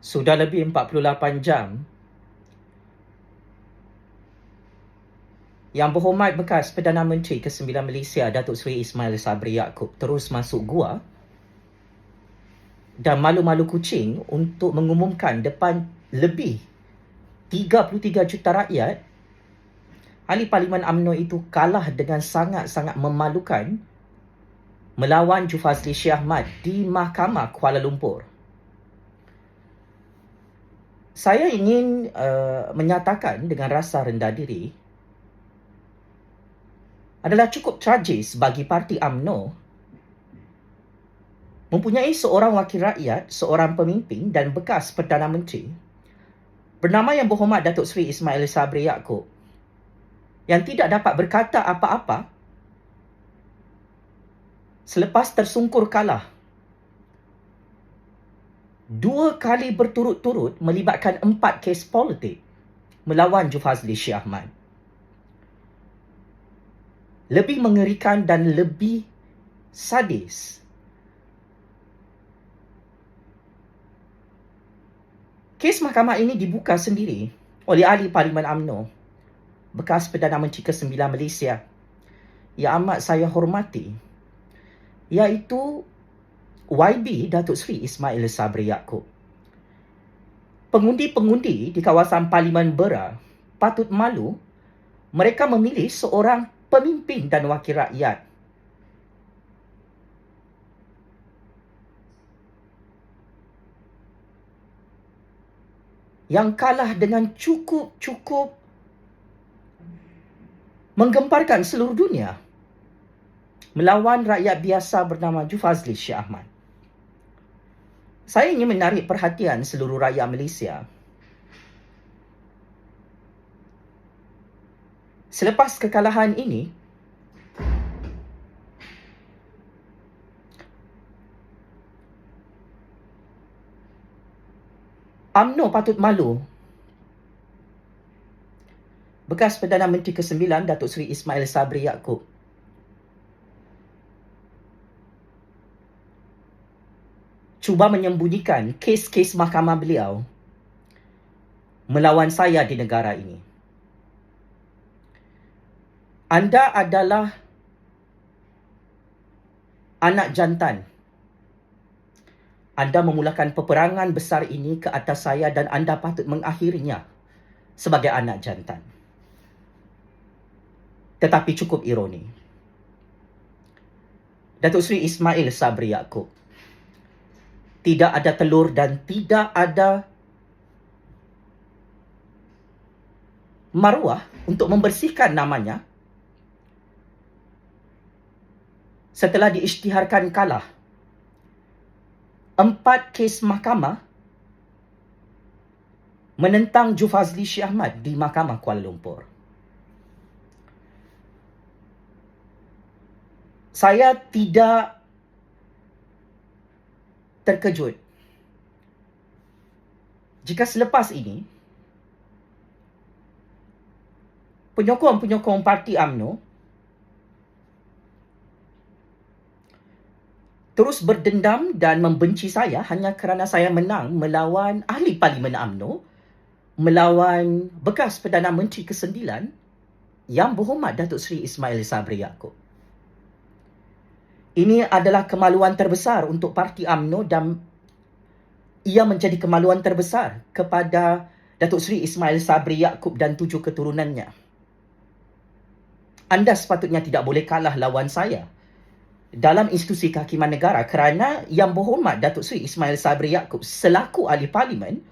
Sudah lebih 48 jam, Yang Berhormat bekas Perdana Menteri ke-9 Malaysia Datuk Seri Ismail Sabri Yaakob terus masuk gua dan malu-malu kucing untuk mengumumkan depan lebih 33 juta rakyat ahli Parlimen UMNO itu kalah dengan sangat-sangat memalukan melawan Jufazli Shah Ahmad di Mahkamah Kuala Lumpur. Saya ingin menyatakan dengan rasa rendah diri adalah cukup tragis bagi parti UMNO mempunyai seorang wakil rakyat, seorang pemimpin dan bekas Perdana Menteri bernama Yang Berhormat Datuk Seri Ismail Sabri Yaakob yang tidak dapat berkata apa-apa selepas tersungkur kalah 2 kali berturut-turut melibatkan 4 kes politik melawan Jufazli Shah Ahmad. Lebih mengerikan dan lebih sadis, kes mahkamah ini dibuka sendiri oleh ahli Parlimen UMNO, bekas Perdana Menteri ke-9 Malaysia, yang amat saya hormati, iaitu YB Datuk Seri Ismail Sabri Yaakob. Pengundi-pengundi di kawasan Parlimen Bera patut malu mereka memilih seorang pemimpin dan wakil rakyat yang kalah dengan cukup menggemparkan seluruh dunia melawan rakyat biasa bernama Jufazli Shah Ahmad. Saya ingin menarik perhatian seluruh rakyat Malaysia. Selepas kekalahan ini, UMNO patut malu. Bekas Perdana Menteri ke-9 Datuk Seri Ismail Sabri Yaakob cuba menyembunyikan kes-kes mahkamah beliau melawan saya di negara ini. Anda adalah anak jantan. Anda memulakan peperangan besar ini ke atas saya dan anda patut mengakhirinya sebagai anak jantan. Tetapi cukup ironi, Datuk Seri Ismail Sabri Yaakob tidak ada telur dan tidak ada maruah untuk membersihkan namanya setelah diisytiharkan kalah 4 kes mahkamah menentang Jufazli Shah Ahmad di Mahkamah Kuala Lumpur. Saya tidak terkejut jika selepas ini penyokong-penyokong parti UMNO terus berdendam dan membenci saya hanya kerana saya menang melawan ahli Parlimen UMNO, melawan bekas Perdana Menteri ke-9 Yang Berhormat Datuk Seri Ismail Sabri Yaakob. Ini adalah kemaluan terbesar untuk parti UMNO dan ia menjadi kemaluan terbesar kepada Datuk Seri Ismail Sabri Yaakob dan 7 keturunannya. Anda sepatutnya tidak boleh kalah lawan saya dalam institusi kehakiman negara kerana Yang Berhormat Datuk Seri Ismail Sabri Yaakob selaku ahli parlimen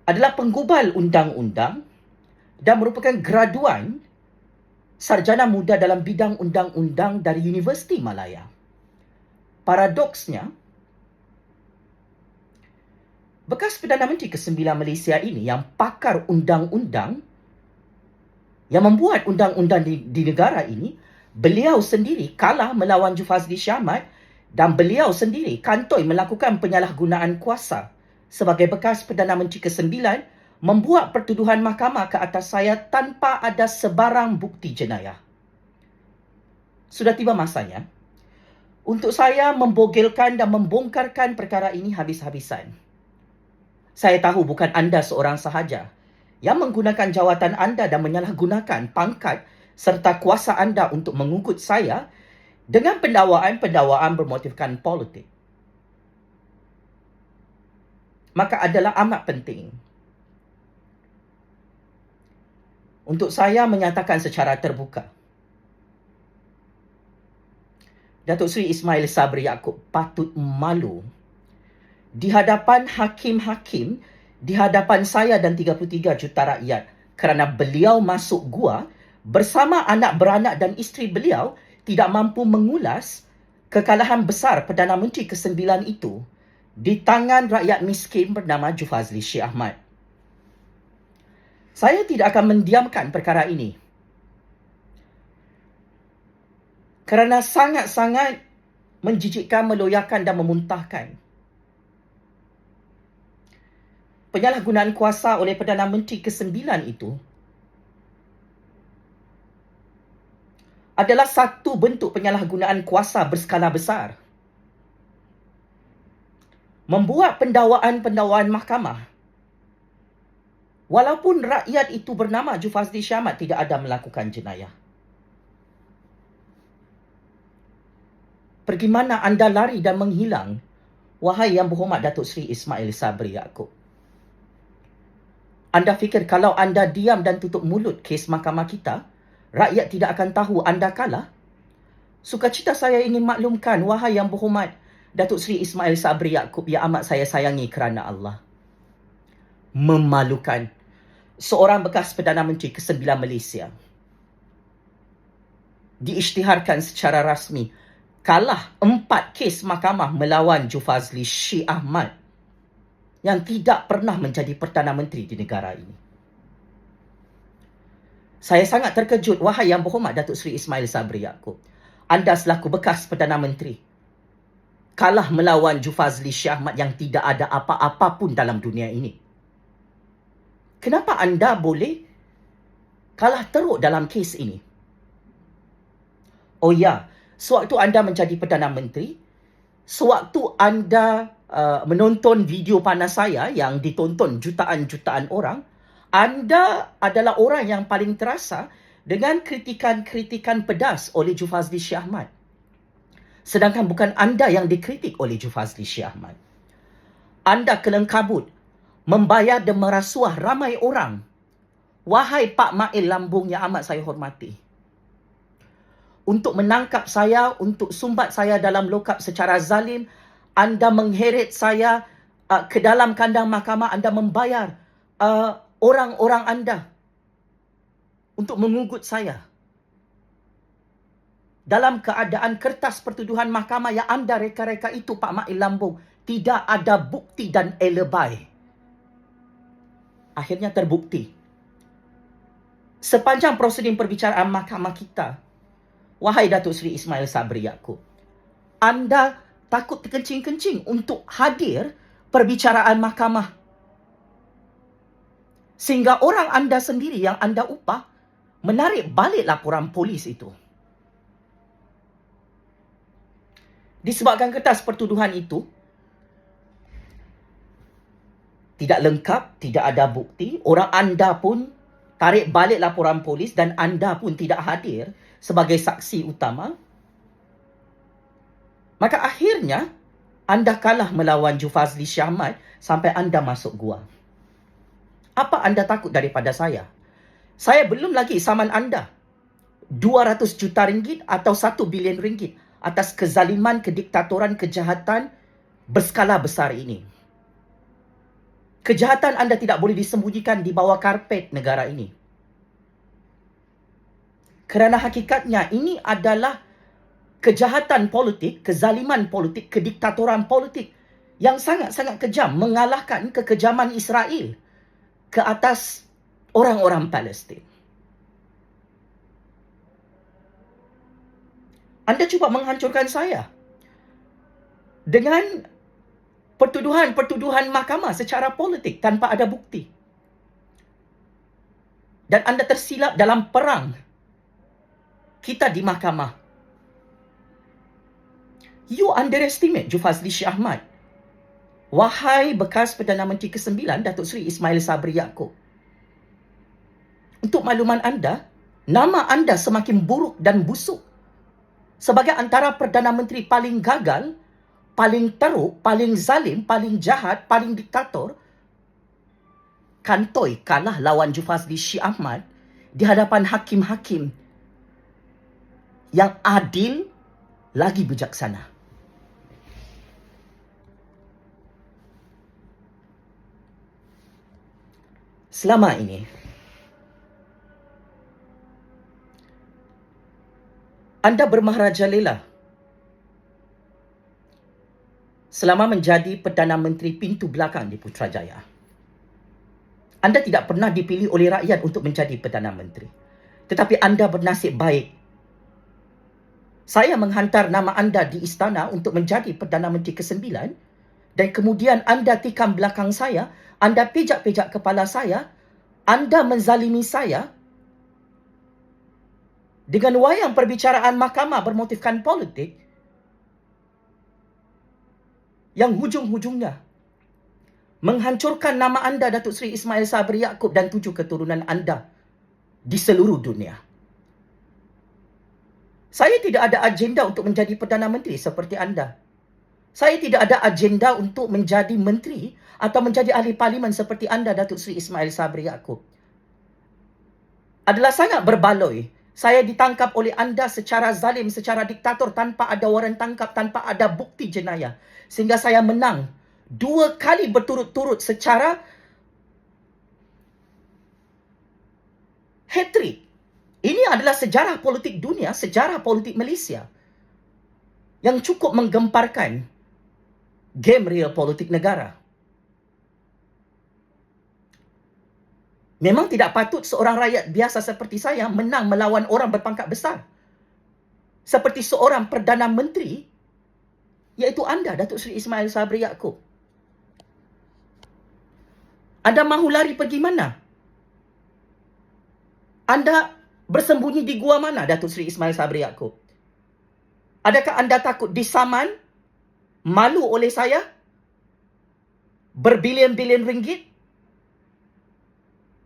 adalah penggubal undang-undang dan merupakan graduan sarjana muda dalam bidang undang-undang dari Universiti Malaya. Paradoksnya, bekas Perdana Menteri ke-9 Malaysia ini yang pakar undang-undang, yang membuat undang-undang di negara ini, beliau sendiri kalah melawan Jufazli Shah Ahmad dan beliau sendiri kantoi melakukan penyalahgunaan kuasa sebagai bekas Perdana Menteri ke-9 membuat pertuduhan mahkamah ke atas saya tanpa ada sebarang bukti jenayah. Sudah tiba masanya untuk saya membogelkan dan membongkarkan perkara ini habis-habisan. Saya tahu bukan anda seorang sahaja yang menggunakan jawatan anda dan menyalahgunakan pangkat serta kuasa anda untuk mengugut saya dengan pendakwaan-pendakwaan bermotifkan politik. Maka adalah amat penting untuk saya menyatakan secara terbuka, Datuk Seri Ismail Sabri Yaakob patut malu di hadapan hakim-hakim, di hadapan saya dan 33 juta rakyat, kerana beliau masuk gua bersama anak beranak dan isteri beliau tidak mampu mengulas kekalahan besar Perdana Menteri ke-9 itu di tangan rakyat miskin bernama Jufazli Syed Ahmad. Saya tidak akan mendiamkan perkara ini kerana sangat-sangat menjijikkan, meloyakan dan memuntahkan. Penyalahgunaan kuasa oleh Perdana Menteri ke-9 itu adalah satu bentuk penyalahgunaan kuasa berskala besar. Membuat pendakwaan-pendakwaan mahkamah, walaupun rakyat itu bernama Jufazli Syed Ahmad tidak ada melakukan jenayah. Pergi mana anda lari dan menghilang, wahai Yang Berhormat Datuk Seri Ismail Sabri Yaakob? Anda fikir kalau anda diam dan tutup mulut kes mahkamah kita, rakyat tidak akan tahu anda kalah? Sukacita saya ingin maklumkan, wahai Yang Berhormat Datuk Seri Ismail Sabri Yaakob yang amat saya sayangi kerana Allah. Memalukan seorang bekas Perdana Menteri ke-9 Malaysia diisytiharkan secara rasmi kalah 4 kes mahkamah melawan Jufazli Syed Ahmad yang tidak pernah menjadi Perdana Menteri di negara ini. Saya sangat terkejut, wahai Yang Berhormat Datuk Seri Ismail Sabri Yaakob. Anda selaku bekas Perdana Menteri kalah melawan Jufazli Syed Ahmad yang tidak ada apa-apa pun dalam dunia ini. Kenapa anda boleh kalah teruk dalam kes ini? Oh ya, sewaktu anda menjadi Perdana Menteri, sewaktu anda menonton video panas saya yang ditonton jutaan-jutaan orang, anda adalah orang yang paling terasa dengan kritikan-kritikan pedas oleh Jufazli Syed Ahmad. Sedangkan bukan anda yang dikritik oleh Jufazli Syed Ahmad. Anda kelengkabut membayar dan merasuah ramai orang. Wahai Pak Mail Lambung yang amat saya hormati, untuk menangkap saya, untuk sumbat saya dalam lokap secara zalim, anda mengheret saya ke dalam kandang mahkamah, anda membayar orang-orang anda untuk mengugut saya. Dalam keadaan kertas pertuduhan mahkamah yang anda reka-reka itu, Pak Mail Lambung, tidak ada bukti dan alibi. Akhirnya terbukti. Sepanjang prosedur perbicaraan mahkamah kita, wahai Datuk Seri Ismail Sabri Yaakob, anda takut terkencing-kencing untuk hadir perbicaraan mahkamah. Sehingga orang anda sendiri yang anda upah menarik balik laporan polis itu. Disebabkan kertas pertuduhan itu tidak lengkap, tidak ada bukti, orang anda pun tarik balik laporan polis dan anda pun tidak hadir sebagai saksi utama. Maka akhirnya anda kalah melawan Jufazli Syed Ahmad sampai anda masuk gua. Apa anda takut daripada saya? Saya belum lagi saman anda 200 juta ringgit atau 1 bilion ringgit atas kezaliman, kediktatoran, kejahatan berskala besar ini. Kejahatan anda tidak boleh disembunyikan di bawah karpet negara ini. Kerana hakikatnya ini adalah kejahatan politik, kezaliman politik, kediktatoran politik yang sangat-sangat kejam, mengalahkan kekejaman Israel ke atas orang-orang Palestin. Anda cuba menghancurkan saya dengan pertuduhan-pertuduhan mahkamah secara politik tanpa ada bukti. Dan anda tersilap dalam perang kita di mahkamah. You underestimate Jufazli Syed Ahmad. Wahai bekas Perdana Menteri ke-9 Datuk Seri Ismail Sabri Yaakob, untuk makluman anda, nama anda semakin buruk dan busuk sebagai antara Perdana Menteri paling gagal, paling teruk, paling zalim, paling jahat, paling diktator. Kantoi kalah lawan Jufazli Syih Ahmad di hadapan hakim-hakim yang adil lagi bijaksana. Selama ini, anda bermaharajalela selama menjadi Perdana Menteri pintu belakang di Putrajaya. Anda tidak pernah dipilih oleh rakyat untuk menjadi Perdana Menteri. Tetapi anda bernasib baik. Saya menghantar nama anda di istana untuk menjadi Perdana Menteri ke-9 dan kemudian anda tikam belakang saya, anda pijak-pijak kepala saya, anda menzalimi saya dengan wayang perbicaraan mahkamah bermotifkan politik yang hujung-hujungnya menghancurkan nama anda Datuk Seri Ismail Sabri Yaakob dan 7 keturunan anda di seluruh dunia. Saya tidak ada agenda untuk menjadi Perdana Menteri seperti anda. Saya tidak ada agenda untuk menjadi menteri atau menjadi ahli parlimen seperti anda Datuk Seri Ismail Sabri Yaakob. Adalah sangat berbaloi. Saya ditangkap oleh anda secara zalim, secara diktator, tanpa ada waran tangkap, tanpa ada bukti jenayah. Sehingga saya menang 2 kali berturut-turut secara hat-trick. Ini adalah sejarah politik dunia, sejarah politik Malaysia yang cukup menggemparkan game real politik negara. Memang tidak patut seorang rakyat biasa seperti saya menang melawan orang berpangkat besar. Seperti seorang Perdana Menteri, iaitu anda, Datuk Seri Ismail Sabri Yaakob. Anda mahu lari pergi mana? Anda bersembunyi di gua mana, Datuk Seri Ismail Sabri Yaakob? Adakah anda takut disaman, malu oleh saya, berbilion-bilion ringgit?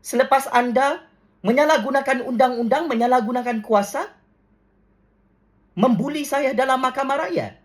Selepas anda menyalahgunakan undang-undang, menyalahgunakan kuasa, membuli saya dalam mahkamah rakyat.